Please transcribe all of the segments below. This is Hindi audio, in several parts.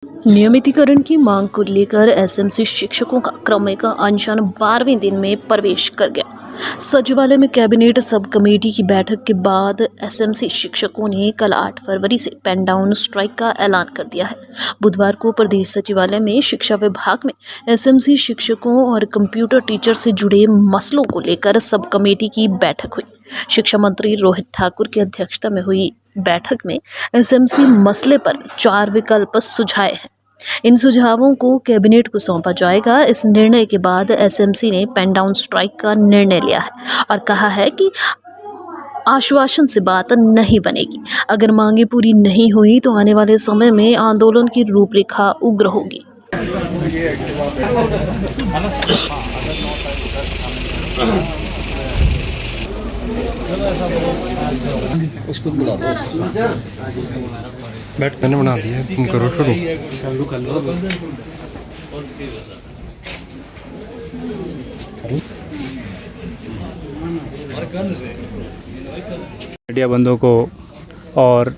नियमितीकरण की मांग को लेकर एसएमसी शिक्षकों का क्रमिक अनशन 12वें दिन में प्रवेश कर गया। सचिवालय में कैबिनेट सब कमेटी की बैठक के बाद एसएमसी शिक्षकों ने कल 8 फरवरी से पेन डाउन स्ट्राइक का ऐलान कर दिया है। बुधवार को प्रदेश सचिवालय में शिक्षा विभाग में एसएमसी शिक्षकों और कंप्यूटर टीचर से जुड़े मसलों को लेकर सब कमेटी की बैठक हुई। शिक्षा मंत्री रोहित ठाकुर की अध्यक्षता में हुई बैठक में एसएमसी मसले पर 4 विकल्प सुझाए हैं। इन सुझावों को कैबिनेट को सौंपा जाएगा। इस निर्णय के बाद एसएमसी ने पेन डाउन स्ट्राइक का निर्णय लिया है और कहा है कि आश्वासन से बात नहीं बनेगी। अगर मांगे पूरी नहीं हुई तो आने वाले समय में आंदोलन की रूपरेखा उग्र होगी। उसको बुला दो। बैठ मैंने बना दिया, तुम करो शुरू। मीडिया बंधुओं को और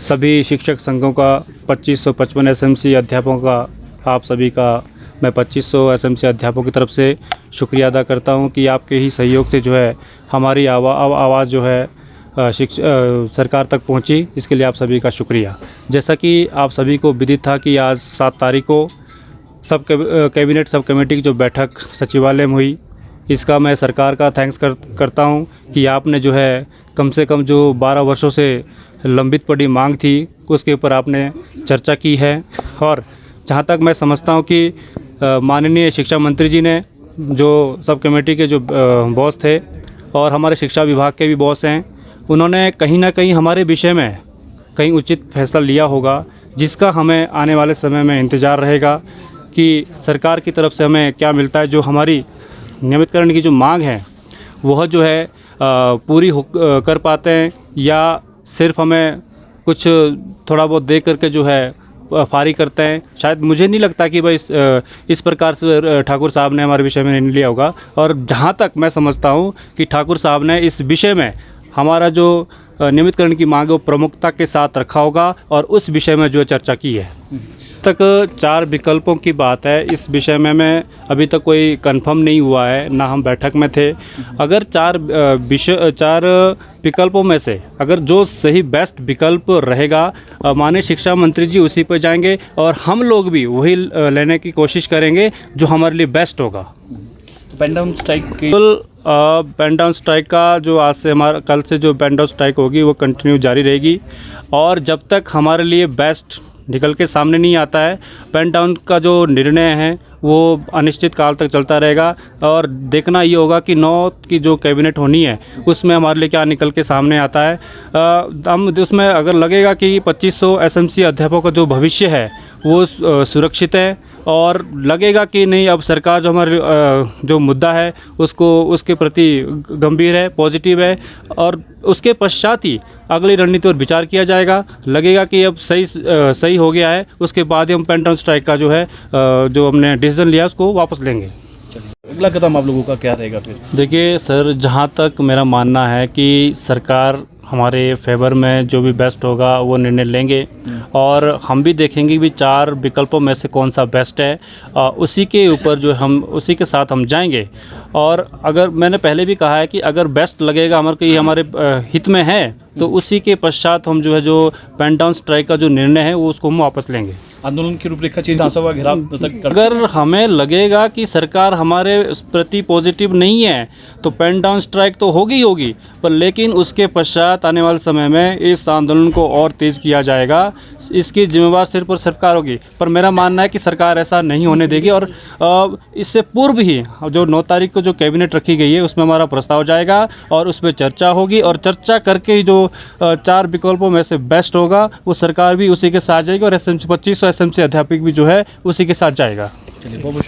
सभी शिक्षक संघों का 2555 एसएमसी अध्यापकों का आप सभी का मैं 2500 एसएमसी अध्यापकों की तरफ से शुक्रिया अदा करता हूं कि आपके ही सहयोग से जो है हमारी आवाज़ जो है सरकार तक पहुंची। इसके लिए आप सभी का शुक्रिया। जैसा कि आप सभी को विदित था कि आज 7 तारीख को कैबिनेट सब कमेटी की जो बैठक सचिवालय में हुई, इसका मैं सरकार का थैंक्स करता हूं कि आपने जो है कम से कम जो 12 वर्षों से लंबित पड़ी मांग थी उसके ऊपर आपने चर्चा की है। और जहां तक मैं समझता हूं कि माननीय शिक्षा मंत्री जी ने जो सब कमेटी के जो बॉस थे और हमारे शिक्षा विभाग के भी बॉस हैं, उन्होंने कहीं ना कहीं हमारे विषय में कहीं उचित फैसला लिया होगा, जिसका हमें आने वाले समय में इंतज़ार रहेगा कि सरकार की तरफ से हमें क्या मिलता है। जो हमारी नियमितकरण की जो मांग है वह जो है पूरी कर पाते हैं या सिर्फ हमें कुछ थोड़ा बहुत दे करके जो है फारिग करते हैं। शायद मुझे नहीं लगता कि भाई इस प्रकार से ठाकुर साहब ने हमारे विषय में निर्णय लिया होगा। और जहाँ तक मैं समझता हूँ कि ठाकुर साहब ने इस विषय में हमारा जो नियमितकरण की मांग है वो प्रमुखता के साथ रखा होगा और उस विषय में जो चर्चा की है। तक 4 विकल्पों की बात है। इस विषय में मैं अभी तक कोई कंफर्म नहीं हुआ है, ना हम बैठक में थे। अगर 4 विकल्पों में से अगर जो सही बेस्ट विकल्प रहेगा, माननीय शिक्षा मंत्री जी उसी पर जाएंगे और हम लोग भी वही लेने की कोशिश करेंगे जो हमारे लिए बेस्ट होगा। पेन डाउन स्ट्राइक की पेन डाउन स्ट्राइक का जो आज से हमारा कल से जो पेन डाउन स्ट्राइक होगी वो कंटिन्यू जारी रहेगी और जब तक हमारे लिए बेस्ट निकल के सामने नहीं आता है, पेन डाउन का जो निर्णय है वो अनिश्चित काल तक चलता रहेगा। और देखना ये होगा कि 9 की जो कैबिनेट होनी है उसमें हमारे लिए क्या निकल के सामने आता है। हम उसमें अगर लगेगा कि 2500 एसएमसी अध्यापकों का जो भविष्य है वो सुरक्षित है और लगेगा कि नहीं अब सरकार जो हमारे जो मुद्दा है उसके प्रति गंभीर है, पॉजिटिव है, और उसके पश्चात ही अगली रणनीति पर विचार किया जाएगा। लगेगा कि अब सही हो गया है, उसके बाद ही हम पेन डाउन स्ट्राइक का जो है जो हमने डिसीजन लिया उसको वापस लेंगे। अगला कदम आप लोगों का क्या रहेगा फिर? देखिए सर, जहाँ तक मेरा मानना है कि सरकार हमारे फेवर में जो भी बेस्ट होगा वो निर्णय लेंगे और हम भी देखेंगे भी 4 विकल्पों में से कौन सा बेस्ट है, उसी के ऊपर जो हम उसी के साथ हम जाएंगे। और अगर मैंने पहले भी कहा है कि अगर बेस्ट लगेगा हमारे हित में है तो उसी के पश्चात हम जो है जो पेन डाउन स्ट्राइक का जो निर्णय है वो उसको हम वापस लेंगे। आंदोलन की रूपरेखा विधानसभा घेराव तक अगर हमें लगेगा कि सरकार हमारे प्रति पॉजिटिव नहीं है तो पेन डाउन स्ट्राइक तो होगी, पर लेकिन उसके पश्चात आने वाले समय में इस आंदोलन को और तेज़ किया जाएगा। इसकी जिम्मेवार सिर्फ और सरकार होगी, पर मेरा मानना है कि सरकार ऐसा नहीं होने देगी। और इससे पूर्व ही जो 9 तारीख को जो कैबिनेट रखी गई है उसमें हमारा प्रस्ताव जाएगा और उस पर चर्चा होगी और चर्चा करके ही जो 4 विकल्पों में से बेस्ट होगा वो सरकार भी उसी के साथ जाएगी और 2500 एसएमसी अध्यापक भी जो है उसी के साथ जाएगा। चलिए बहुत